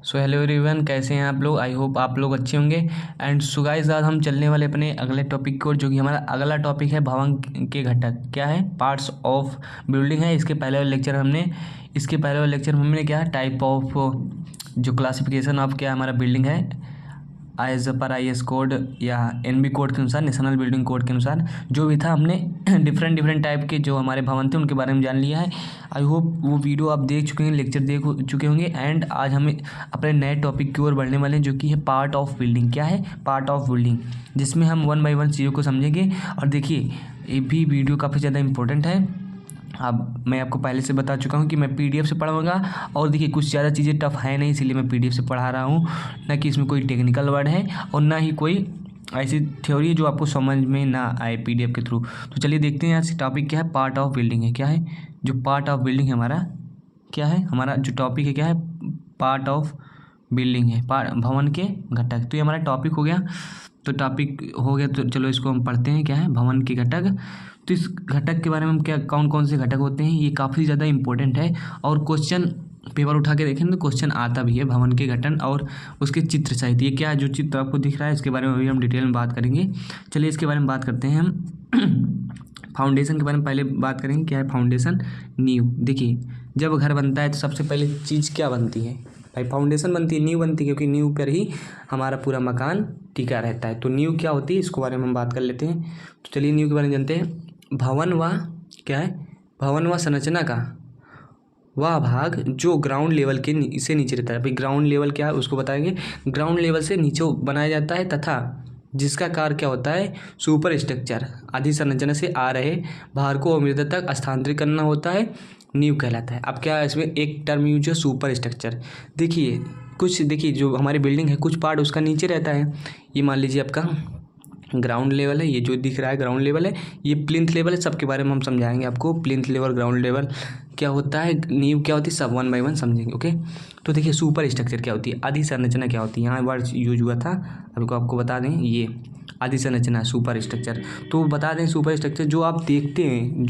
So hello everyone, कैसे हैं आप लोग। आई होप आप लोग अच्छे होंगे। एंड सो गाइस, आज हम चलने वाले अपने अगले टॉपिक की ओर, जो कि हमारा अगला टॉपिक है भवन के घटक क्या है, पार्ट्स ऑफ बिल्डिंग है। इसके पहले वाले लेक्चर में हमने क्या है, टाइप ऑफ जो क्लासिफिकेशन ऑफ क्या हमारा बिल्डिंग है एज पर IS कोड या NB कोड के अनुसार, नेशनल बिल्डिंग कोड के अनुसार जो भी था, हमने डिफरेंट टाइप के जो हमारे भवन थे उनके बारे में जान लिया है। आई होप वो वीडियो आप देख चुके हैं, लेक्चर देख चुके होंगे। एंड आज हमें अपने नए टॉपिक की ओर बढ़ने वाले हैं, जो कि है पार्ट ऑफ बिल्डिंग। क्या है, पार्ट ऑफ बिल्डिंग, जिसमें हम 1 बाय 1 चीज़ों को समझेंगे। और देखिए, ये भी वीडियो काफ़ी ज़्यादा इंपॉर्टेंट है। अब मैं आपको पहले से बता चुका हूँ कि मैं PDF से पढ़ाऊँगा। और देखिए, कुछ ज़्यादा चीज़ें टफ है नहीं, इसीलिए मैं PDF से पढ़ा रहा हूँ। ना कि इसमें कोई टेक्निकल वर्ड है और ना ही कोई ऐसी थ्योरी है जो आपको समझ में ना आए PDF के थ्रू। तो चलिए देखते हैं आज टॉपिक क्या है। पार्ट ऑफ बिल्डिंग है। क्या है जो पार्ट ऑफ बिल्डिंग है हमारा, क्या है हमारा जो टॉपिक है, क्या है, पार्ट ऑफ बिल्डिंग है, भवन के घटक। तो ये हमारा टॉपिक हो गया। तो चलो इसको हम पढ़ते हैं। क्या है, भवन के घटक। तो इस घटक के बारे में हम क्या, कौन कौन से घटक होते हैं, ये काफ़ी ज़्यादा इंपॉर्टेंट है। और क्वेश्चन पेपर उठा के देखें तो क्वेश्चन आता भी है, भवन के गठन और उसके चित्र सहित। ये क्या है, जो चित्र आपको दिख रहा है, इसके बारे में अभी हम डिटेल में बात करेंगे। चलिए इसके बारे में बात करते हैं हम। फाउंडेशन के बारे में पहले बात करेंगे। क्या है फाउंडेशन, नींव। देखिए, जब घर बनता है तो सबसे पहले चीज़ क्या बनती है भाई, फाउंडेशन बनती है, नींव बनती है, क्योंकि नींव पर ही हमारा पूरा मकान टिका रहता है। तो नींव क्या होती है, इसके बारे में हम बात कर लेते हैं। तो चलिए नींव के बारे में जानते हैं। भवन व क्या है, भवन व संरचना का वह भाग जो ग्राउंड लेवल के से नीचे रहता है। भाई ग्राउंड लेवल क्या है उसको बताएंगे। ग्राउंड लेवल से नीचे बनाया जाता है तथा जिसका कार्य क्या होता है, सुपर स्ट्रक्चर आदि संरचना से आ रहे भार को अमृत तक स्थानांतरित करना होता है, नींव कहलाता है। अब क्या है, इसमें एक टर्म यूज है, सुपर स्ट्रक्चर। देखिए जो हमारी बिल्डिंग है, कुछ पार्ट उसका नीचे रहता है। ये मान लीजिए आपका ग्राउंड लेवल है, ये जो दिख रहा है ग्राउंड लेवल है, ये प्लिंथ लेवल है। सबके बारे में हम समझाएंगे आपको, प्लिंथ लेवल, ग्राउंड लेवल क्या होता है, नींव क्या होती है, सब 1 बाय 1 समझेंगे। ओके, तो देखिए सुपर स्ट्रक्चर क्या होती है, आदि संरचना क्या होती है। यहाँ वर्ड यूज हुआ था, आपको बता दें, ये आदि संरचना, सुपर स्ट्रक्चर। तो बता दें, सुपर स्ट्रक्चर जो आप देखते हैं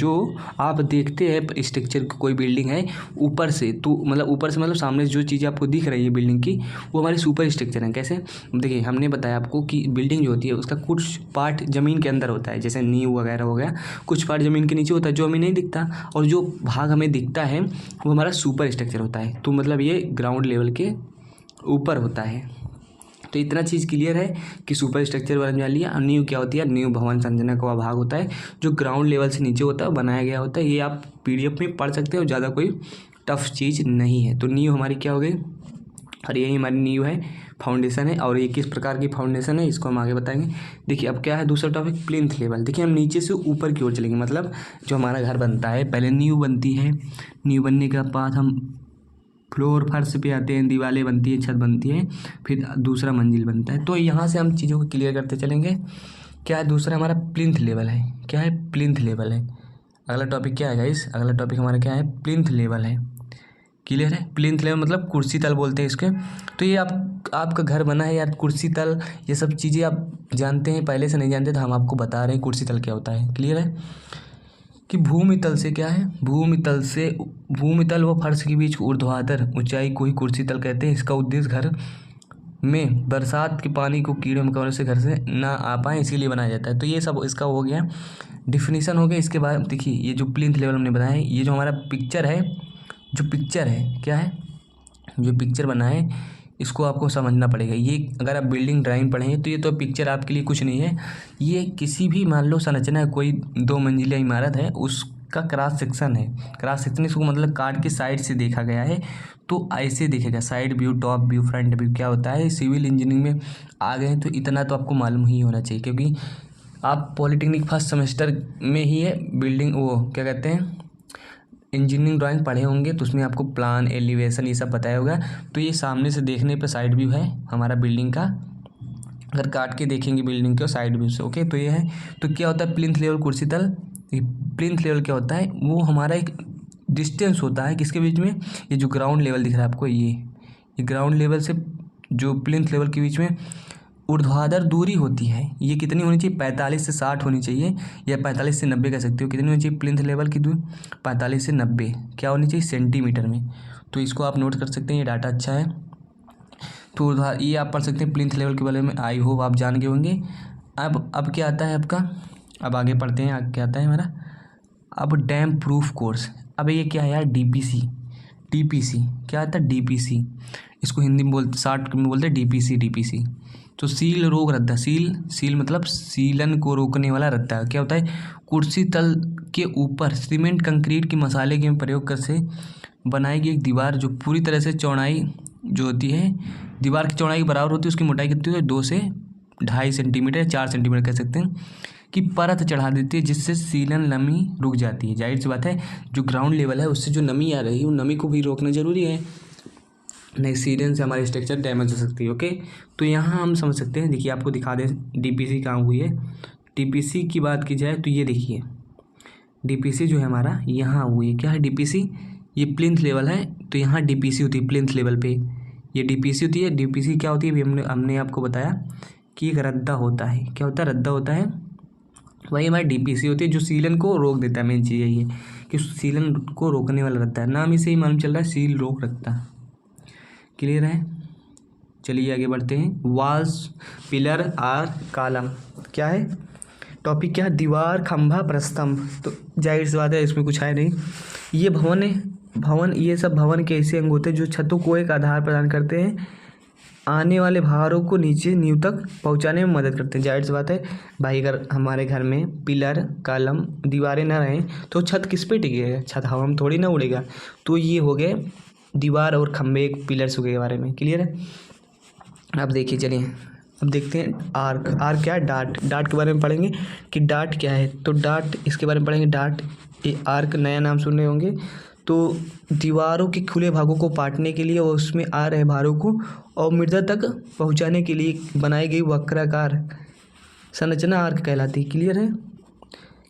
स्ट्रक्चर, कोई बिल्डिंग है ऊपर से, तो ऊपर से मतलब सामने जो चीज़ें आपको दिख रही है बिल्डिंग की, वो हमारी सुपर स्ट्रक्चर है। कैसे, देखिए हमने बताया आपको कि बिल्डिंग जो होती है उसका कुछ पार्ट ज़मीन के अंदर होता है, जैसे नींव वगैरह हो गया। कुछ पार्ट ज़मीन के नीचे होता है जो हमें नहीं दिखता, और जो भाग हमें दिखता है वो हमारा सुपर स्ट्रक्चर होता है। तो मतलब ये ग्राउंड लेवल के ऊपर होता है। तो इतना चीज़ क्लियर है कि सुपर स्ट्रक्चर वाला जान लिया। नींव क्या होती है, नींव भवन संरचना का वह भाग होता है जो ग्राउंड लेवल से नीचे होता है, बनाया गया होता है। ये आप PDF में पढ़ सकते हो, ज़्यादा कोई टफ चीज़ नहीं है। तो नींव हमारी क्या हो गई, और यही हमारी नींव है, फाउंडेशन है। और ये किस प्रकार की फाउंडेशन है इसको हम आगे बताएंगे। देखिए अब क्या है दूसरा टॉपिक, प्लिंथ लेवल। देखिए हम नीचे से ऊपर की ओर चलेंगे, मतलब जो हमारा घर बनता है, पहले नींव बनती है। नींव बनने के बाद हम फ्लोर फर्श पे आते हैं, दीवारें बनती है, छत बनती है, फिर दूसरा मंजिल बनता है। तो यहाँ से हम चीज़ों को क्लियर करते चलेंगे। क्या है दूसरा हमारा, प्लिंथ लेवल है। क्या है, प्लिंथ लेवल है। अगला टॉपिक क्या है गाइस, अगला टॉपिक हमारा क्या है, प्लिंथ लेवल है। क्लियर है, प्लिंथ लेवल मतलब कुर्सी तल बोलते हैं इसके। तो ये आपका घर बना है यार, कुर्सी तल ये सब चीज़ें आप जानते हैं, पहले से नहीं जानते तो हम आपको बता रहे हैं कुर्सी तल क्या होता है। क्लियर है कि भूमितल से क्या है, भूमितल व फर्श के बीच ऊर्ध्वाधर ऊंचाई को ही कुर्सी तल कहते हैं। इसका उद्देश्य घर में बरसात के पानी को कीड़े मकोड़ों से घर से ना आ पाए, इसीलिए बनाया जाता है। तो ये सब इसका हो गया, डिफिनीशन हो गया। इसके बाद देखिए, ये जो प्लिंथ लेवल हमने बनाया है, ये जो हमारा पिक्चर है, क्या है, जो पिक्चर बना है, इसको आपको समझना पड़ेगा। ये अगर आप बिल्डिंग ड्राइंग पढ़ेंगे तो ये तो पिक्चर आपके लिए कुछ नहीं है। ये किसी भी मान लो संरचना है, कोई 2 मंजिला इमारत है, उसका क्रॉस सेक्शन है। क्रॉस सेक्शन इसको मतलब काट के साइड से देखा गया है। तो ऐसे देखेगा, side view, top view, front view क्या होता है। सिविल इंजीनियरिंग में आ गए तो इतना तो आपको मालूम ही होना चाहिए, क्योंकि आप पॉलिटेक्निक फर्स्ट सेमेस्टर में ही है बिल्डिंग, वो क्या कहते हैं, इंजीनियरिंग ड्राइंग पढ़े होंगे, तो उसमें आपको प्लान, एलिवेशन ये सब बताया होगा। तो ये सामने से देखने पे साइड व्यू है हमारा बिल्डिंग का, अगर काट के देखेंगे बिल्डिंग को साइड व्यू से। ओके, तो ये है। तो क्या होता है प्लिंथ लेवल, कुर्सी तल। प्लिंथ लेवल क्या होता है, वो हमारा एक डिस्टेंस होता है किसके बीच में, ये जो ग्राउंड लेवल दिख रहा है आपको, ये ग्राउंड लेवल से जो प्लिंथ लेवल के बीच में ऊर्ध्वाधर दूरी होती है। ये कितनी होनी चाहिए, 45 से 60 होनी चाहिए, या 45 से 90 कह सकते हो। कितनी होनी चाहिए प्लिंथ लेवल की दूरी, 45 से 90 क्या होनी चाहिए सेंटीमीटर में। तो इसको आप नोट कर सकते हैं, ये डाटा अच्छा है। तो उधार ये आप पढ़ सकते हैं प्लिंथ लेवल के बारे में, आई होप आप जान गए होंगे। अब क्या आता है आपका, अब आगे पढ़ते हैं, आगे क्या आता है हमारा, अब डैम प्रूफ कोर्स। अब ये क्या है यार, डीपीसी। डीपीसी क्या आता है, डीपीसी, इसको हिंदी में बोलते, शॉर्ट में बोलते हैं डीपीसी। डीपीसी तो सील रोक रद्दा, सील मतलब सीलन को रोकने वाला रद्दा। क्या होता है, कुर्सी तल के ऊपर सीमेंट कंक्रीट की मसाले के प्रयोग कर से बनाई गई एक दीवार जो पूरी तरह से चौड़ाई जो होती है, दीवार की चौड़ाई बराबर होती है, उसकी मोटाई कितनी होती है, 2 से 2.5 सेंटीमीटर, 4 सेंटीमीटर कह सकते हैं, की परत चढ़ा देती है, जिससे सीलन नमी रुक जाती है। जाहिर सी बात है, जो ग्राउंड लेवल है उससे जो नमी आ रही है, वो नमी को भी रोकना जरूरी है, नहीं सीलन से हमारी स्ट्रक्चर डैमेज हो सकती है। ओके, तो यहाँ हम समझ सकते हैं, देखिए आपको दिखा दें डीपीसी कहाँ हुई है। डीपीसी की बात की जाए तो ये देखिए, डीपीसी जो है हमारा यहाँ हुई है। क्या है डीपीसी, ये प्लिंथ लेवल है, तो यहाँ डीपीसी होती है प्लिंथ लेवल पे, ये डीपीसी होती है। डीपीसी क्या होती है, अभी हमने आपको बताया कि एक रद्दा होता है। क्या होता है, रद्दा होता है, वही हमारी डीपीसी होती है जो सीलन को रोक देता है। मेन चीज़ यही है कि सीलन को रोकने वाला रहता है, नाम इसे ही मालूम चल रहा है, सील रोक रखता है। क्लियर है, चलिए आगे बढ़ते हैं। वॉल्स, पिलर और कॉलम, क्या है टॉपिक, क्या है, दीवार, खंभा, प्रस्तंभ। तो जाहिर सी बात है इसमें कुछ है नहीं, ये भवन है, भवन, ये सब भवन के ऐसे अंग होते हैं जो छतों को एक आधार प्रदान करते हैं, आने वाले भारों को नीचे नींव तक पहुंचाने में मदद करते हैं। जाहिर सी बात है भाई, अगर हमारे घर में पिलर, कॉलम, दीवारें ना रहें तो छत किस पे टिकेगा, छत हवा में थोड़ी ना उड़ेगा। तो ये हो गए दीवार और खंभे, पिलर्स के बारे में। क्लियर है, अब देखिए चलिए, अब देखते हैं आर्क। आर्क क्या है, डार्ट। डार्ट के बारे में पढ़ेंगे कि डार्ट क्या है, तो डार्ट इसके बारे में पढ़ेंगे। डार्ट, ये आर्क नया नाम सुन रहे होंगे। तो दीवारों के खुले भागों को पाटने के लिए और उसमें आ रहे भारों को और मृदा तक पहुंचाने के लिए बनाई गई वक्राकार संरचना आर्क कहलाती है। क्लियर है,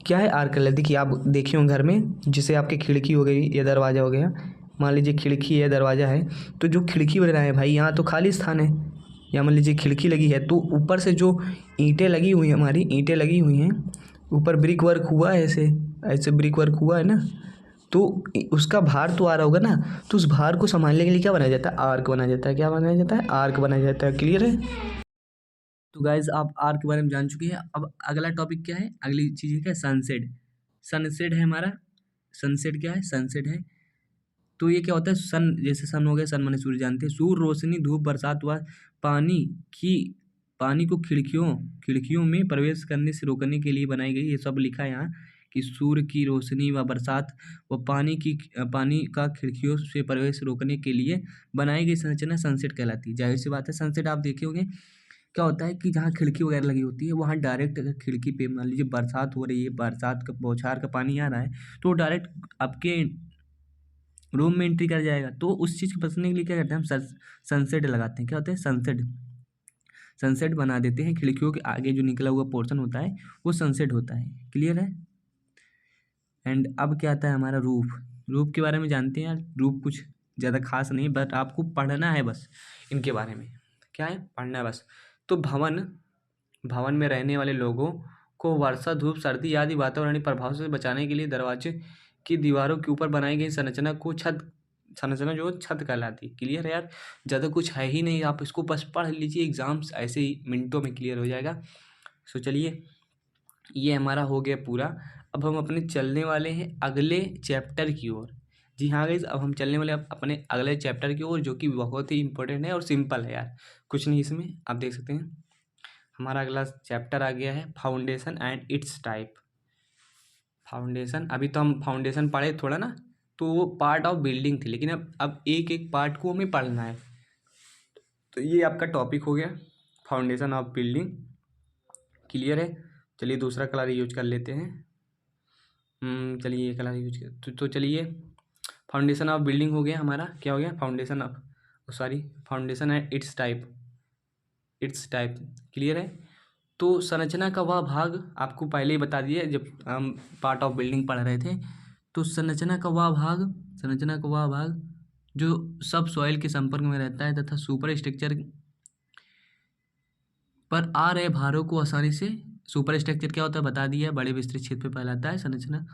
क्या है आर्क कहलाती है। देखिए आप देखिए हो घर में, जैसे आपकी खिड़की हो गई या दरवाज़ा हो गया, मान लीजिए खिड़की है दरवाज़ा है, तो जो खिड़की वगैरह है भाई, यहाँ तो खाली स्थान है, या मान लीजिए खिड़की लगी है, तो ऊपर से जो ईंटें लगी हुई हैं, हमारी ईंटें लगी हुई हैं, ऊपर ब्रिक वर्क हुआ है, ऐसे ऐसे ब्रिक वर्क हुआ है ना, तो उसका भार तो आ रहा होगा ना, तो उस भार को संभालने के लिए क्या बनाया जाता है, आर्क बनाया जाता है। क्या बनाया जाता है, आर्क बनाया जाता है। क्लियर है, तो गाइज आप आर्क के बारे में जान चुके हैं। अब अगला टॉपिक क्या है, अगली चीज़ क्या है, सनसेट। सनसेट है हमारा, सनसेट क्या है, सनसेट है, तो ये क्या होता है, सन, जैसे सन हो गया, सन माने सूर्य जानते हैं, सूर्य रोशनी, धूप, बरसात व पानी की पानी को खिड़कियों में प्रवेश करने से रोकने के लिए बनाई गई। ये सब लिखा है यहाँ कि सूर्य की रोशनी व बरसात व पानी का खिड़कियों से प्रवेश रोकने के लिए बनाई गई संरचना सनसेट कहलाती है। जाहिर सी बात है, सनसेट आप देखे होंगे क्या होता है कि जहाँ खिड़की वगैरह लगी होती है, वहाँ डायरेक्ट अगर खिड़की पे मान लीजिए बरसात हो रही है, बरसात का बौछार का पानी आ रहा है, तो डायरेक्ट आपके रूम में एंट्री कर जाएगा। तो उस चीज़ को बचने के लिए क्या करते हैं, हम सनसेट लगाते हैं। क्या होता है, सनसेट, सनसेट बना देते हैं, खिड़कियों के आगे जो निकला हुआ पोर्शन होता है वो सनसेट होता है। क्लियर है, एंड अब क्या आता है हमारा रूफ। रूफ के बारे में जानते हैं यार, रूफ कुछ ज़्यादा खास नहीं, बट आपको पढ़ना है बस इनके बारे में। क्या है, पढ़ना है बस। तो भवन में रहने वाले लोगों को वर्षा, धूप, सर्दी आदि वातावरणीय प्रभाव से बचाने के लिए दरवाजे की दीवारों के ऊपर बनाई गई संरचना जो छत कहलाती है। क्लियर है यार, ज़्यादा कुछ है ही नहीं, आप इसको बस पढ़ लीजिए, एग्जाम्स ऐसे ही मिनटों में क्लियर हो जाएगा। सो चलिए, ये हमारा हो गया पूरा। अब हम अपने चलने वाले हैं अगले चैप्टर की ओर। जी हाँ गाइस, अब हम चलने वाले अपने अगले चैप्टर की ओर, जो कि बहुत ही इंपॉर्टेंट है और सिंपल है यार, कुछ नहीं इसमें। आप देख सकते हैं हमारा अगला चैप्टर आ गया है foundation and it's type. Foundation, अभी तो हम फाउंडेशन पढ़े थोड़ा ना, तो वो पार्ट ऑफ बिल्डिंग थी, लेकिन अब एक एक पार्ट को हमें पढ़ना है। तो ये आपका टॉपिक हो गया फाउंडेशन ऑफ बिल्डिंग। क्लियर है, चलिए दूसरा कलर यूज कर लेते हैं। चलिए ये कलर यूज कर, तो चलिए फाउंडेशन ऑफ बिल्डिंग हो गया हमारा। क्या हो गया, फाउंडेशन ऑफ, फाउंडेशन है इट्स टाइप। क्लियर है, तो संरचना का वह भाग आपको पहले ही बता दिया जब हम पार्ट ऑफ बिल्डिंग पढ़ रहे थे। तो संरचना का वह भाग जो सब सॉइल के संपर्क में रहता है तथा सुपर स्ट्रक्चर पर आ रहे भारों को आसानी से, सुपर स्ट्रक्चर क्या होता है बता दिया, बड़े विस्तृत क्षेत्र पे फैलाता है। संरचना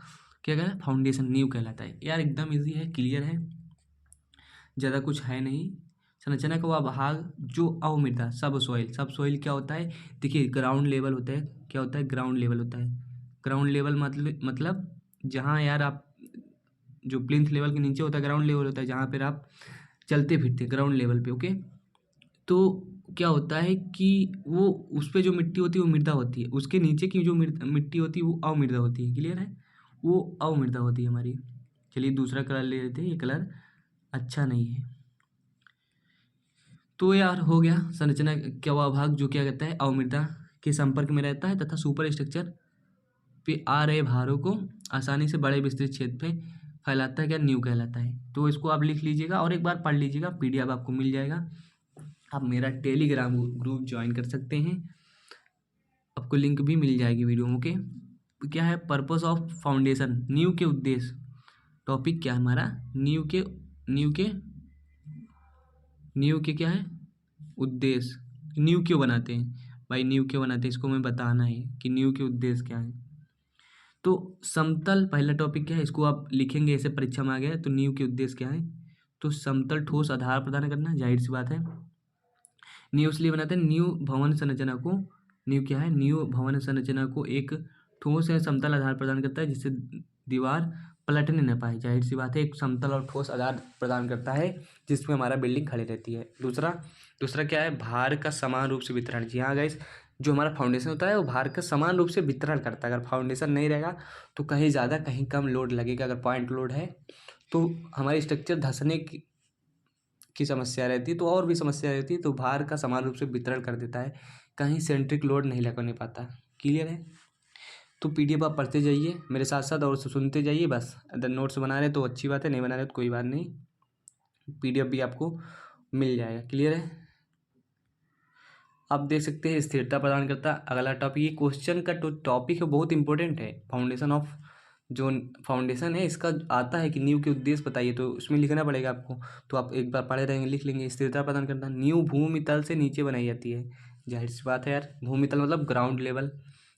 क्या कहलाता है, फाउंडेशन, नींव कहलाता है। यार एकदम इजी है, क्लियर है, ज़्यादा कुछ है नहीं। संरचना का वह भाग जो अवमृदा, सब सॉइल क्या होता है, देखिए ग्राउंड लेवल होता है, क्या होता है, ग्राउंड लेवल होता है। ग्राउंड लेवल मतलब जहाँ यार आप, जो प्लिंथ लेवल के नीचे होता है ग्राउंड लेवल होता है, जहाँ पर आप चलते फिरते ग्राउंड लेवल पे, ओके। तो क्या होता है कि वो उस पे जो मिट्टी होती है वो मृदा होती है, उसके नीचे की जो मिट्टी होती है वो अवमृदा होती है, क्लियर है, वो अवमृदा होती है हमारी। चलिए दूसरा कलर ले लेते हैं, ये कलर अच्छा नहीं है। तो यार हो गया संरचना क्या हुआ भाग जो क्या कहता है अवमृदा के संपर्क में रहता है तथा सुपर स्ट्रक्चर पे आ रहे भारों को आसानी से बड़े विस्तृत क्षेत्र पे फैलाता है, क्या न्यू कहलाता है। तो इसको आप लिख लीजिएगा और एक बार पढ़ लीजिएगा, पीडीएफ आपको मिल जाएगा। आप मेरा टेलीग्राम ग्रुप ज्वाइन कर सकते हैं, आपको लिंक भी मिल जाएगी वीडियो में, ओके। क्या है पर्पस ऑफ फाउंडेशन, नींव के उद्देश्य, टॉपिक क्या है हमारा, नींव के क्या है उद्देश्य, नींव क्यों बनाते हैं भाई, नींव क्यों बनाते हैं इसको मैं बताना है कि नींव के उद्देश्य क्या है। तो समतल पहला टॉपिक क्या है, इसको आप लिखेंगे ऐसे परीक्षा में आ गया है, तो नींव के उद्देश्य क्या है, तो समतल ठोस आधार प्रदान करना, जाहिर सी बात है। नींव इसलिए बनाते हैं, नींव भवन संरचना को, नींव क्या है, नींव भवन संरचना को एक ठोस या समतल आधार प्रदान करता है जिससे दीवार पलटने न पाए, जाहिर सी बात है, एक समतल और ठोस आधार प्रदान करता है जिसमें हमारा बिल्डिंग खड़ी रहती है। दूसरा क्या है, भार का समान रूप से वितरण। जी हाँ गाइस, जो हमारा फाउंडेशन होता है वो भार का समान रूप से वितरण करता है। अगर फाउंडेशन नहीं रहेगा तो कहीं ज़्यादा कहीं कम लोड लगेगा। अगर पॉइंट लोड है तो हमारी स्ट्रक्चर धंसने की समस्या रहती है, तो और भी समस्या रहती है। तो भार का समान रूप से वितरण कर देता है, कहीं सेंट्रिक लोड नहीं लगने पाता। क्लियर है, तो पीडीएफ आप पढ़ते जाइए मेरे साथ साथ और सुनते जाइए बस। अगर नोट्स बना रहे तो अच्छी बात है, नहीं बना रहे तो कोई बात नहीं, पीडीएफ भी आपको मिल जाएगा। क्लियर है, आप देख सकते हैं स्थिरता प्रदान करता। अगला टॉपिक, ये क्वेश्चन का टॉपिक है, बहुत इंपॉर्टेंट है। फाउंडेशन ऑफ, जो फाउंडेशन है इसका आता है कि नींव के उद्देश्य बताइए, तो उसमें लिखना पड़ेगा आपको। तो आप एक बार पढ़े रहेंगे, लिख लेंगे। स्थिरता प्रदान करता, नींव भूमि तल से नीचे बनाई जाती है, जाहिर सी बात है यार, भूमि तल मतलब ग्राउंड लेवल,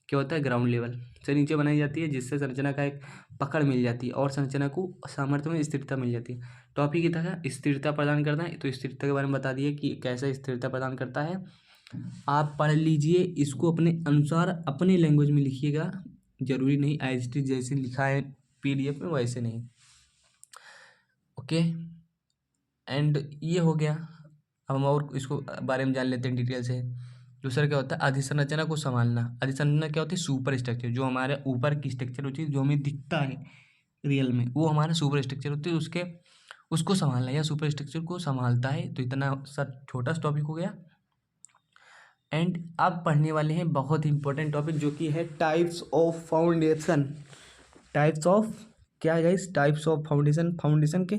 क्या होता है ग्राउंड लेवल से नीचे बनाई जाती है, जिससे संरचना का एक पकड़ मिल जाती है और संरचना को सामर्थ्य में स्थिरता मिल जाती है। टॉपिक की तरह स्थिरता प्रदान करता है, तो स्थिरता के बारे में बता दिए कि कैसे स्थिरता प्रदान करता है। आप पढ़ लीजिए इसको, अपने अनुसार अपने लैंग्वेज में लिखिएगा, जरूरी नहीं IGT जैसे लिखा है पीडीएफ में वैसे नहीं, ओके। एंड ये हो गया, अब हम और इसको बारे में जान लेते हैं डिटेल से। दूसरा क्या होता है, अधिसंरचना को संभालना। अधिसंरचना क्या होती है, सुपर स्ट्रक्चर, जो हमारे ऊपर की स्ट्रक्चर होती है जो हमें दिखता है रियल में, वो हमारा सुपर स्ट्रक्चर होती है, उसको संभालना या सुपर स्ट्रक्चर को संभालता है। तो इतना सा छोटा सा टॉपिक हो गया। एंड अब पढ़ने वाले हैं बहुत इंपॉर्टेंट टॉपिक जो कि है types of foundation. Types of क्या है guys, types of foundation, foundation के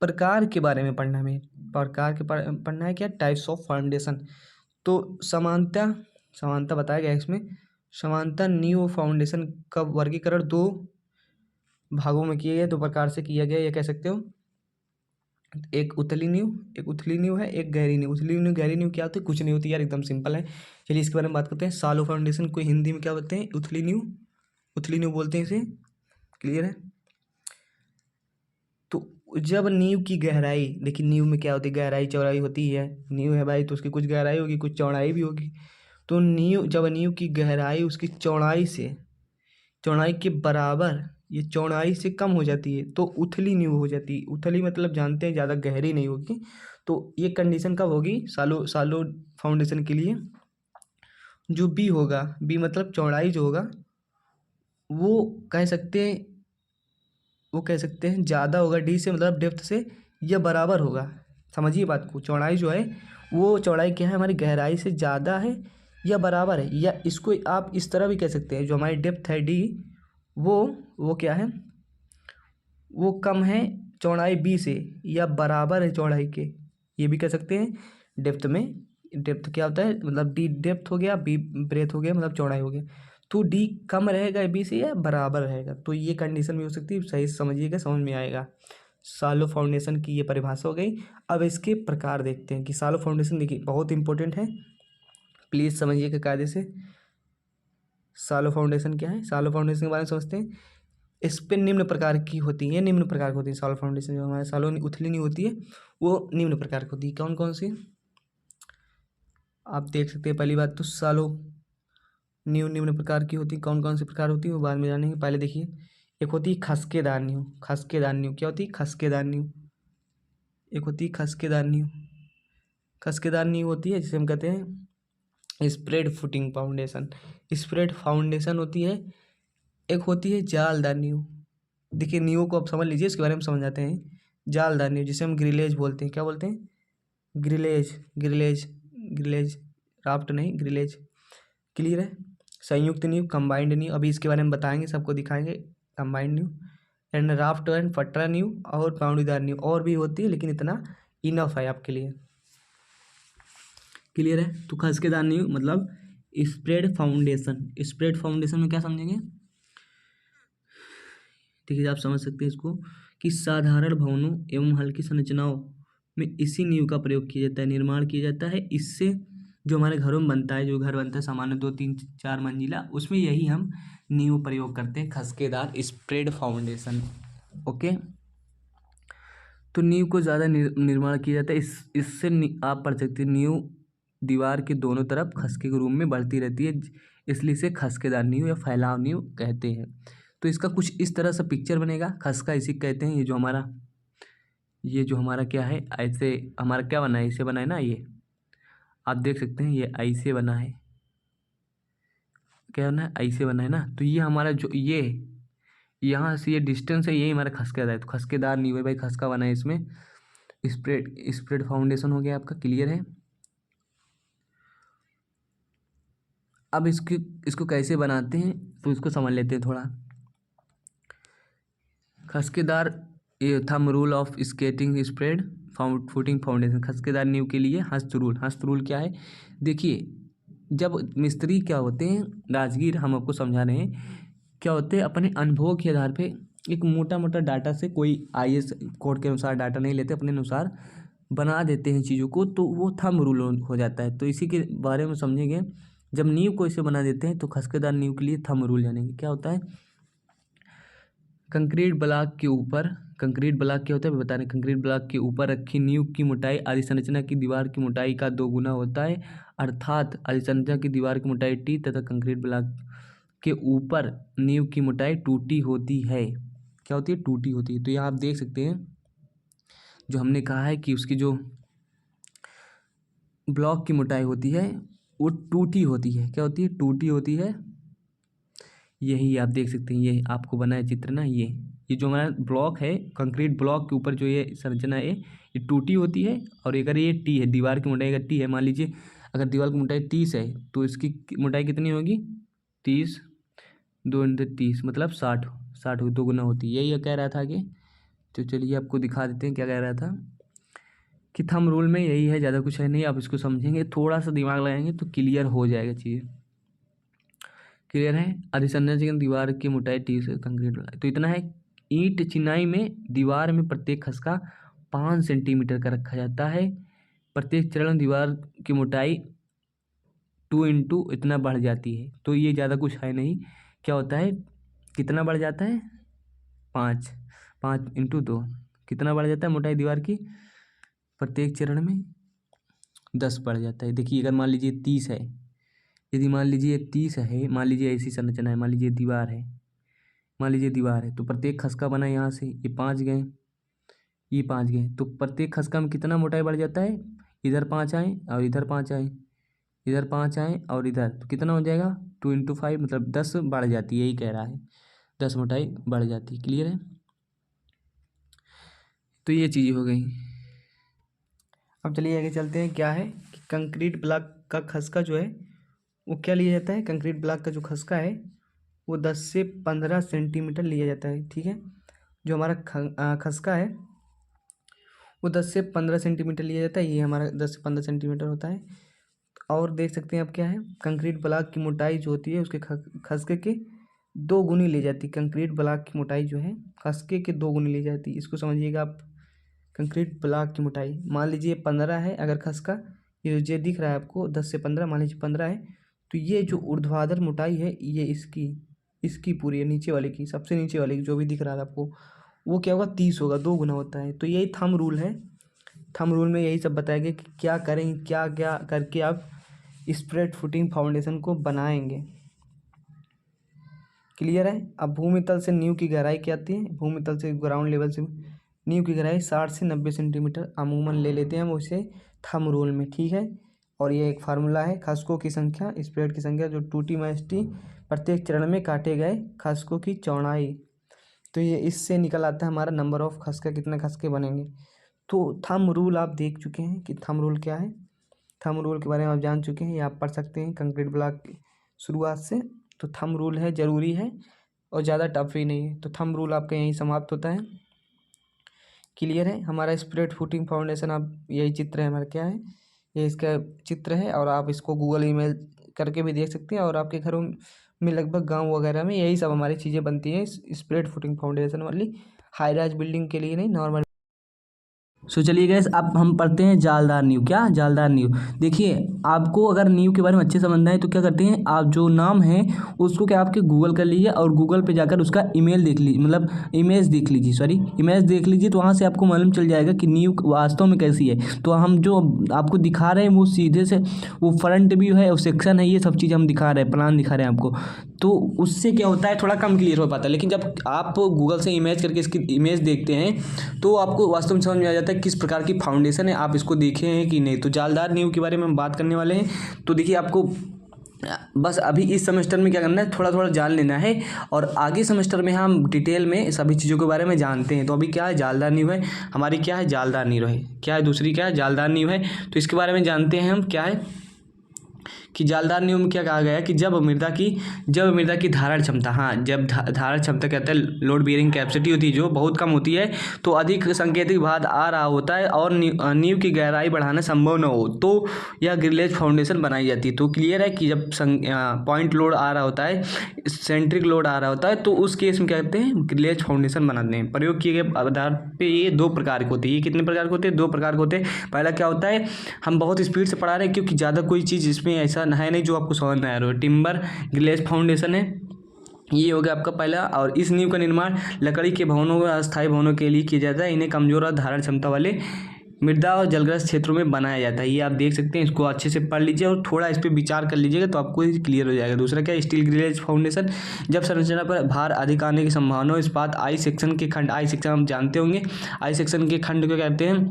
प्रकार के बारे में पढ़ना है, पढ़ना है क्या, टाइप्स ऑफ फाउंडेशन। तो समानता बताया गया इसमें। समानता नींव फाउंडेशन का वर्गीकरण दो भागों में किया गया, दो प्रकार से किया गया, ये कह सकते हो। एक उथली नींव है, एक गहरी नींव। उथली नींव गहरी नींव क्या होती है, कुछ नहीं होती यार, एकदम सिंपल है। चलिए इसके बारे में बात करते हैं। शालो फाउंडेशन को हिंदी में क्या बोलते हैं, उथली नींव बोलते हैं इसे। क्लियर है, तो जब नींव की गहराई, देखिए नींव में क्या होती है, गहराई चौड़ाई होती है। नींव है भाई तो उसकी कुछ गहराई होगी, कुछ चौड़ाई भी होगी। तो जब नींव की गहराई उसकी चौड़ाई के बराबर, ये चौड़ाई से कम हो जाती है तो उथली नींव हो जाती है। उथली मतलब जानते हैं ज़्यादा गहरी नहीं होगी। तो ये कंडीशन कब होगी, शालो फाउंडेशन के लिए। जो बी होगा, बी मतलब चौड़ाई जो होगा वो कह सकते हैं ज़्यादा होगा डी से, मतलब डेप्थ से, या बराबर होगा। समझिए बात को, चौड़ाई जो है वो चौड़ाई क्या है, हमारी गहराई से ज़्यादा है या बराबर है। या इसको आप इस तरह भी कह सकते हैं, जो हमारी डेप्थ है डी, वो क्या है, वो कम है चौड़ाई बी से या बराबर है चौड़ाई के, ये भी कह सकते हैं। डेप्थ में, डेप्थ क्या होता है, मतलब डी डेप्थ हो गया, बी ब्रेथ हो गया, मतलब चौड़ाई हो गया। तो डी कम रहेगा बी से या बराबर रहेगा, तो ये कंडीशन भी हो सकती है। सही से समझिएगा, समझ में आएगा। शालो फाउंडेशन की ये परिभाषा हो गई। अब इसके प्रकार देखते हैं कि शालो फाउंडेशन, देखिए बहुत इंपॉर्टेंट है, प्लीज़ समझिएगा कायदे से। शालो फाउंडेशन क्या है, शालो फाउंडेशन के बारे में समझते हैं। इस पे निम्न प्रकार की होती है, निम्न प्रकार की होती है सॉल्व फाउंडेशन। जो हमारे सालों उथली नहीं होती है वो निम्न प्रकार की होती है। कौन कौन सी आप देख सकते हैं। पहली बात तो सालों नींव निम्न प्रकार की होती है। कौन कौन सी प्रकार होती है वो बाद में जानेंगे। पहले देखिए, एक होती है खसकेदार नींव। खसकेदार नींव क्या होती है? खसकेदार नींव। एक होती है खसकेदार नींव। खसकेदार नींव होती है जिसे हम कहते हैं spread footing foundation. Spread foundation होती है। एक होती है जालदार नींव। देखिए नींव को आप समझ लीजिए, इसके बारे में समझ जाते हैं। जालदार नींव जिसे हम ग्रिलेज बोलते हैं। क्या बोलते हैं? ग्रिलेज। ग्रिलेज ग्रिलेज राफ्ट नहीं, ग्रिलेज। क्लियर है? संयुक्त नींव, कंबाइंड नींव, अभी इसके बारे में बताएंगे, सबको दिखाएंगे। कंबाइंड नींव एंड राफ्ट एंड फटरा नींव और पाउंडीदार नींव और भी होती है, लेकिन इतना इनफ है आपके लिए। क्लियर है? तो खसकेदार नींव मतलब स्प्रेड फाउंडेशन। स्प्रेड फाउंडेशन में क्या समझेंगे? देखिए आप समझ सकते हैं इसको कि साधारण भवनों एवं हल्की संरचनाओं में इसी नींव का प्रयोग किया जाता है, निर्माण किया जाता है। इससे जो हमारे घरों में बनता है, जो घर बनता है सामान्य 2 3 4 मंजिला, उसमें यही हम नींव प्रयोग करते हैं, खसकेदार स्प्रेड फाउंडेशन। ओके, तो नींव को ज़्यादा निर्माण किया जाता है। इससे आप पढ़ सकते हैं नींव दीवार के दोनों तरफ खसके के रूप में बढ़ती रहती है, इसलिए इसे खसकेदार नींव या फैलाव नींव कहते हैं। तो इसका कुछ इस तरह से पिक्चर बनेगा। खसका इसी कहते हैं। ये जो हमारा क्या है, ऐसे हमारा क्या बना है, इसे बना है ना, ये आप देख सकते हैं, ये ऐसे बना है। क्या बना है? ऐसे बना है ना। तो ये हमारा जो ये यहाँ से ये डिस्टेंस है, यही हमारा खसकेदार है। तो खसकेदार नींव है भाई, खसका बना है इसमें। स्प्रेड स्प्रेड फाउंडेशन हो गया आपका। क्लियर है? अब इसको कैसे बनाते हैं तो इसको समझ लेते हैं थोड़ा। खसकेदार ये thumb rule of skating spread footing foundation. खसकेदार नींव के लिए हस्त रूल। हस्त रूल क्या है? देखिए जब मिस्त्री क्या होते हैं, राजगीर हम आपको समझा रहे हैं, क्या होते हैं, अपने अनुभव के आधार पे एक मोटा मोटा डाटा से, कोई IAS कोड के अनुसार डाटा नहीं लेते, अपने अनुसार बना देते हैं चीज़ों को, तो वो थंब रूल हो जाता है। तो इसी के बारे में समझेंगे। जब नींव को इसे बना देते हैं तो खसकेदार नींव के लिए थंब रूल जानेंगे। क्या होता है? कंक्रीट ब्लॉक के ऊपर, कंक्रीट ब्लॉक क्या होता है बता रहे हैं। कंक्रीट ब्लॉक के ऊपर रखी नींव की मोटाई आदि संरचना की दीवार की मोटाई का 2 गुना होता है। अर्थात आदि संरचना की दीवार की मोटाई T तथा कंक्रीट ब्लॉक के ऊपर नींव की मोटाई 2T होती है। क्या होती है? 2T होती है। तो यहाँ आप देख सकते हैं, जो हमने कहा है कि उसकी जो ब्लॉक की मोटाई होती है वो 2T होती है। क्या होती है? 2T होती है। यही आप देख सकते हैं, ये आपको बना है चित्र ना, ये जो हमारा ब्लॉक है, कंक्रीट ब्लॉक के ऊपर जो ये संरचना है, ये 2T होती है। और अगर ये T है, दीवार की मोटाई अगर T है, मान लीजिए अगर दीवार की मोटाई 30 है तो इसकी मोटाई कितनी होगी? 30 2 × 30 मतलब 60 60 2 गुना होती है। यही कह रहा था आगे। तो चलिए आपको दिखा देते हैं क्या कह रहा था कि थंब रूल में यही है, ज़्यादा कुछ है नहीं। आप इसको समझेंगे, थोड़ा सा दिमाग लगाएंगे तो क्लियर हो जाएगा चीज़। क्लियर है? अधिसंरचना की दीवार की मोटाई 30 है, कंक्रीट वाला तो इतना है। ईंट चिनाई में दीवार में प्रत्येक खसका 5 सेंटीमीटर का रखा जाता है। प्रत्येक चरण दीवार की मोटाई 2 × इतना बढ़ जाती है। तो ये ज़्यादा कुछ है नहीं। क्या होता है? कितना बढ़ जाता है? 5 × 2 कितना बढ़ जाता है मोटाई दीवार की? प्रत्येक चरण में 10 बढ़ जाता है। देखिए अगर मान लीजिए 30 है, यदि मान लीजिए 30 है, मान लीजिए ऐसी संरचना है, मान लीजिए दीवार है, मान लीजिए दीवार है, तो प्रत्येक खसका बना यहाँ से, ये 5 गए, ये 5 गए, तो प्रत्येक खसका में कितना मोटाई बढ़ जाता है? इधर 5 आए और इधर 5 आए, इधर 5 आए और इधर, तो कितना हो जाएगा? 2 × 5 मतलब 10 बढ़ जाती है। यही कह रहा है, 10 मोटाई बढ़ जाती है। क्लियर है? तो ये चीज़ें हो गई। अब चलिए आगे चलते हैं। क्या है कि कंक्रीट ब्लॉक का खसका जो है वो क्या लिया जाता है? कंक्रीट ब्लॉक का जो खसका है वो 10 से 15 सेंटीमीटर लिया जाता है। ठीक है? जो हमारा खसका है वो 10 से 15 सेंटीमीटर लिया जाता है। ये हमारा 10 से 15 सेंटीमीटर होता है। और देख सकते हैं आप क्या है, कंक्रीट ब्लॉक की मोटाई जो होती है उसके खसके के 2 गुनी ली जाती है। कंक्रीट ब्लॉक की मोटाई जो है खसके के 2 गुनी ली जाती है। इसको समझिएगा आप। कंक्रीट ब्लॉक की मोटाई मान लीजिए 15 है, अगर खसका ये जो दिख रहा है आपको 10 से 15, मान लीजिए 15 है, तो ये जो ऊर्ध्वाधर मोटाई है ये इसकी इसकी पूरी है, नीचे वाले की, सबसे नीचे वाले की जो भी दिख रहा है आपको, वो क्या होगा 30 होगा, 2 गुना होता है। तो यही थंब रूल है। थंब रूल में यही सब बताया गया कि क्या करें, क्या क्या करके आप स्प्रेड फुटिंग फाउंडेशन को बनाएंगे। क्लियर है। अब भूमि तल से नींव की गहराई क्या आती है, भूमि तल से ग्राउंड लेवल से नींव की गहराई 60 से 90 सेंटीमीटर अमूमन ले लेते हैं हम उसे थंब रूल में, ठीक है। और ये एक फार्मूला है, खसकों की संख्या, स्प्रेड की संख्या जो 2t-t, प्रत्येक चरण में काटे गए खसकों की चौड़ाई। तो ये इससे निकल आता है हमारा नंबर ऑफ खसका, कितने खसके बनेंगे। तो थंब रूल आप देख चुके हैं कि थंब रूल क्या है, थंब रूल के बारे में आप जान चुके हैं, ये आप पढ़ सकते हैं कंक्रीट ब्लॉक की शुरुआत से। तो थंब रूल है, ज़रूरी है और ज़्यादा टफ भी नहीं है। तो थंब रूल आपका यहीं समाप्त होता है। क्लियर है। हमारा स्प्रेड फुटिंग फाउंडेशन, आप यही चित्र है हमारा, क्या है ये इसका चित्र है, और आप इसको गूगल ईमेल करके भी देख सकते हैं। और आपके घरों में लगभग गांव वगैरह में यही सब हमारी चीज़ें बनती हैं स्प्रेड फुटिंग फाउंडेशन वाली, हाई राइज बिल्डिंग के लिए नहीं, नॉर्मल। सो चलिए गैस, अब हम पढ़ते हैं जालदार नींव। क्या जालदार नींव, देखिए आपको अगर नींव के बारे में अच्छे समझना है तो क्या करते हैं आप, जो नाम है उसको क्या आपके गूगल कर लीजिए और गूगल पे जाकर उसका ईमेल देख लीजिए, मतलब इमेज देख लीजिए, सॉरी इमेज देख लीजिए। तो वहाँ से आपको मालूम चल जाएगा कि नींव वास्तव में कैसी है। तो हम जो आपको दिखा रहे हैं वो सीधे से वो फ्रंट व्यू है, सेक्शन है, ये सब चीज़ हम दिखा रहे हैं, प्लान दिखा रहे हैं आपको। तो उससे क्या होता है थोड़ा कम क्लियर हो पाता है, लेकिन जब आप गूगल से इमेज करके इसकी इमेज देखते हैं तो आपको वास्तव में समझ में आ जाता है किस प्रकार की फाउंडेशन है, आप इसको देखे हैं कि नहीं। तो जालदार नींव के बारे में हम बात करने वाले हैं। तो देखिए आपको बस अभी इस सेमेस्टर में क्या करना है, थोड़ा थोड़ा जान लेना है, और आगे सेमेस्टर में हम डिटेल में सभी चीज़ों के बारे में जानते हैं। तो अभी क्या है, जालदार नींव है हमारी, क्या है जालदार नींव है, क्या है दूसरी, क्या है जालदार नींव है। तो इसके बारे में जानते हैं हम, क्या है कि जालदार नींव में क्या कहा गया है कि जब मृदा की धारण क्षमता, हाँ जब धारण क्षमता कहते हैं लोड बियरिंग कैपेसिटी होती है जो बहुत कम होती है, तो अधिक संकेतिक भार आ रहा होता है और नींव की गहराई बढ़ाना संभव न हो, तो यह ग्रिलेज फाउंडेशन बनाई जाती है। तो क्लियर है कि जब पॉइंट लोड आ रहा होता है, सेंट्रिक लोड आ रहा होता है, तो उस केस में क्या कहते हैं ग्रिलेज फाउंडेशन बनाते हैं। प्रयोग किए गए आधार पे ये 2 प्रकार के होते हैं। ये कितने प्रकार के होते हैं, 2 प्रकार के होते हैं। पहला क्या होता है, हम बहुत स्पीड से पढ़ा रहे हैं क्योंकि ज़्यादा कोई चीज़ इसमें ऐसा है नहीं जो आपको समझ में आ रहा हो। टिम्बर ग्रिलेज फाउंडेशन है, ये हो गया आपका पहला। और इस नींव का निर्माण लकड़ी के भवनों व अस्थायी भवनों के लिए किया जाता है। इन्हें कमजोर और धारण क्षमता वाले मृदा और जलग्रस्त क्षेत्रों में बनाया जाता है। ये आप देख सकते हैं, इसको अच्छे से पढ़ लीजिए और थोड़ा इस पर विचार कर लीजिएगा तो आपको क्लियर हो जाएगा। दूसरा क्या है, स्टील ग्रिलेज फाउंडेशन, जब संरचना पर भार अधिक आने की संभावना हो। इस्पात आई सेक्शन के खंड, आई सेक्शन हम जानते होंगे, आई सेक्शन के खंड को कहते हैं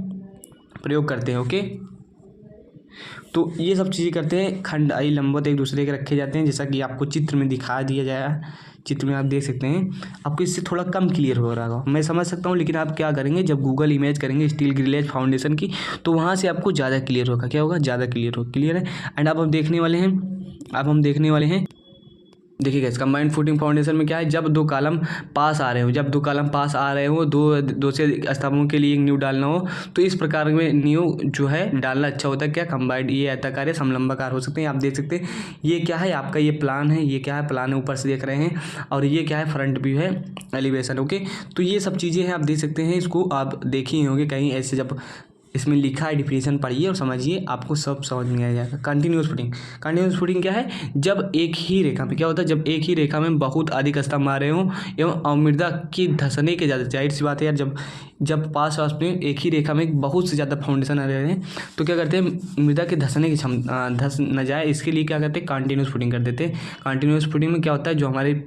प्रयोग करते हैं। ओके, तो ये सब चीज़ें करते हैं, खंड आई लंबवत एक दूसरे के रखे जाते हैं, जैसा कि आपको चित्र में दिखा दिया जाए, चित्र में आप देख सकते हैं। आपको इससे थोड़ा कम क्लियर हो रहा होगा, मैं समझ सकता हूँ, लेकिन आप क्या करेंगे जब गूगल इमेज करेंगे स्टील ग्रिलेज फाउंडेशन की, तो वहाँ से आपको ज़्यादा क्लियर होगा। क्या होगा, ज़्यादा क्लियर होगा। क्लियर है। एंड अब हम देखने वाले हैं, देखिएगा इस कंबाइंड फुटिंग फाउंडेशन में क्या है, जब 2 कॉलम पास आ रहे हो, दो से स्तंभों के लिए एक नींव डालना हो, तो इस प्रकार में नींव जो है डालना अच्छा होता है। क्या कंबाइंड, ये आयताकार या समलंबाकार हो सकते हैं। आप देख सकते हैं ये क्या है, आपका ये प्लान है, ये क्या है प्लान है, ऊपर से देख रहे हैं, और ये क्या है फ्रंट व्यू है, एलिवेशन। ओके, तो ये सब चीज़ें हैं, आप देख सकते हैं, इसको आप देखे ही होंगे कहीं ऐसे, जब इसमें लिखा है डिफिनेशन पढ़िए और समझिए, आपको सब समझ में आ जाएगा। कंटिन्यूस फुटिंग क्या है, जब एक ही रेखा में क्या होता है, जब एक ही रेखा में बहुत अधिक स्तंभ आ रहे हों एवं मृदा की धंसने के ज़्यादा, जाहिर सी बात है यार, जब पास में एक ही रेखा में बहुत से ज़्यादा फाउंडेशन आ रहे हैं, तो क्या करते हैं मृदा के धंसने की क्षमता धंस न जाए, इसके लिए क्या करते हैं कंटिन्यूस फुटिंग कर देते हैं। कंटिन्यूस फुटिंग में क्या होता है, जो हमारे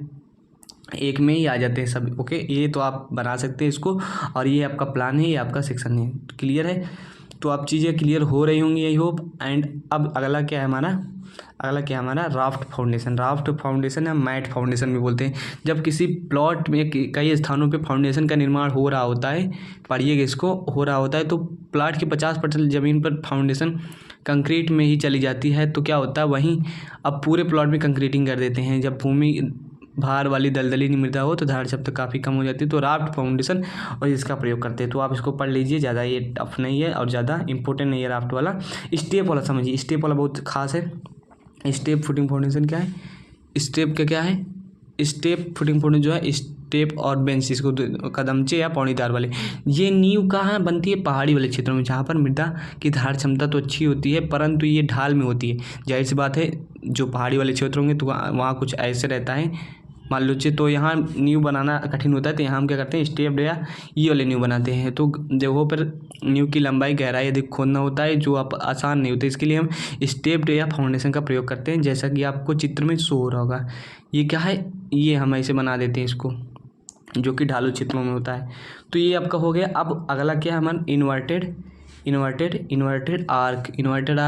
एक में ही आ जाते हैं सब। ओके, ये तो आप बना सकते हैं इसको, और ये आपका प्लान है, ये आपका सेक्शन है। क्लियर है। तो आप चीज़ें क्लियर हो रही होंगी, आई होप। एंड अब अगला क्या है हमारा राफ्ट फाउंडेशन या मैट फाउंडेशन भी बोलते हैं। जब किसी प्लॉट में कई स्थानों पे फाउंडेशन का निर्माण हो रहा होता है, पढ़िएगा इसको, हो रहा होता है, तो प्लॉट की 50% ज़मीन पर फाउंडेशन कंक्रीट में ही चली जाती है, तो क्या होता है वहीं अब पूरे प्लॉट में कंक्रीटिंग कर देते हैं। जब भूमि भार वाली दलदली मृदा हो तो धारण क्षमता काफ़ी कम हो जाती है, तो राफ्ट फाउंडेशन और इसका प्रयोग करते हैं। तो आप इसको पढ़ लीजिए, ज़्यादा ये टफ नहीं है और ज़्यादा इंपॉर्टेंट नहीं है राफ्ट वाला। स्टेप वाला समझिए, स्टेप वाला बहुत खास है। स्टेप फुटिंग फाउंडेशन क्या है, स्टेप का क्या है, स्टेप फुटिंग फाउंडेशन जो है स्टेप और बेंच, इसको कदमचे या पौड़ीदार वाले, ये नींव कहाँ बनती है, पहाड़ी वाले क्षेत्रों में, जहाँ पर मृदा की धारण क्षमता तो अच्छी होती है परंतु ये ढाल में होती है। जाहिर सी बात है जो पहाड़ी वाले क्षेत्र होंगे तो वहाँ कुछ ऐसे रहता है, मान लो चाहिए, तो यहाँ नींव बनाना कठिन होता है, तो यहाँ हम क्या करते हैं स्टेप्ड या ये वाले नींव बनाते हैं। तो जगहों पर नींव की लंबाई गहराई अधिक खोदना होता है, जो आप आसान नहीं होता, इसके लिए हम स्टेप्ड या फाउंडेशन का प्रयोग करते हैं, जैसा कि आपको चित्र में शो हो रहा होगा। ये क्या है, ये हम ऐसे बना देते हैं इसको, जो कि ढालू क्षेत्रों में होता है। तो ये आपका हो गया। अब अगला क्या है हमारा इन्वर्टेड आर्क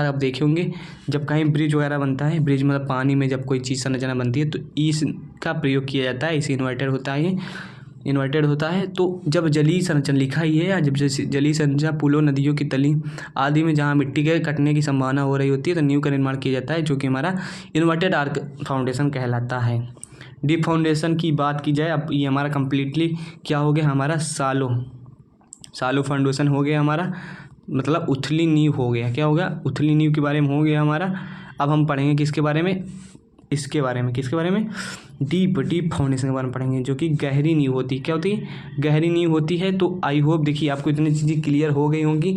आप देखे होंगे, जब कहीं ब्रिज वगैरह बनता है, ब्रिज मतलब पानी में जब कोई चीज़ संरचना बनती है तो इसका प्रयोग किया जाता है, इसे इन्वर्टेड होता है। तो जब जलीय संरचना लिखा ही है, या जब जलीय संरचना पुलों, नदियों की तली आदि में जहाँ मिट्टी के कटने की संभावना हो रही होती है, तो नींव का निर्माण किया जाता है, जो कि हमारा इन्वर्टेड आर्क फाउंडेशन कहलाता है। डीप फाउंडेशन की बात की जाए, अब ये हमारा कंप्लीटली क्या हो गया, हमारा सालो फाउंडेशन हो गया हमारा, मतलब उथली नींव हो गया। क्या हो गया, उथली नींव के बारे में हो गया हमारा। अब हम पढ़ेंगे किसके बारे में, किसके बारे में डीप फाउंडेशन के बारे में पढ़ेंगे, जो कि गहरी नींव होती है। क्या होती है, गहरी नींव होती है। तो आई होप देखिए आपको इतनी चीज़ें क्लियर हो गई होंगी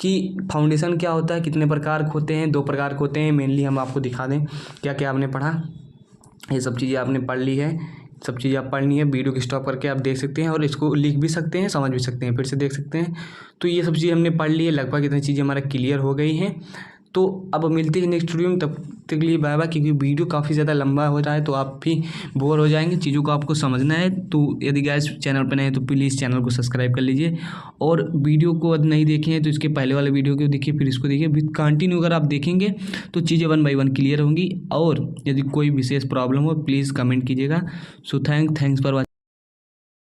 कि फाउंडेशन क्या होता है, कितने प्रकार के होते हैं, 2 प्रकार के होते हैं मेनली। हम आपको दिखा दें क्या क्या आपने पढ़ा, ये सब चीज़ें आपने पढ़ ली है, सब चीज़ें आप पढ़नी है। वीडियो को स्टॉप करके आप देख सकते हैं और इसको लिख भी सकते हैं, समझ भी सकते हैं, फिर से देख सकते हैं। तो ये सब चीज़ें हमने पढ़ ली है, लगभग इतनी चीज़ें हमारा क्लियर हो गई हैं। तो अब मिलते हैं नेक्स्ट वीडियो में, तब तक के लिए बाय बाय। क्योंकि वीडियो काफ़ी ज़्यादा लंबा हो रहा है, तो आप भी बोर हो जाएंगे, चीज़ों को आपको समझना है। तो यदि गाइस चैनल पर नए हैं तो प्लीज़ चैनल को सब्सक्राइब कर लीजिए, और वीडियो को यदि नहीं देखे हैं तो इसके पहले वाले वीडियो को देखिए, फिर इसको देखिए, विद कंटिन्यू अगर आप देखेंगे तो चीज़ें 1 बाय 1 क्लियर होंगी। और यदि कोई विशेष प्रॉब्लम हो प्लीज़ कमेंट कीजिएगा। So thanks for watching.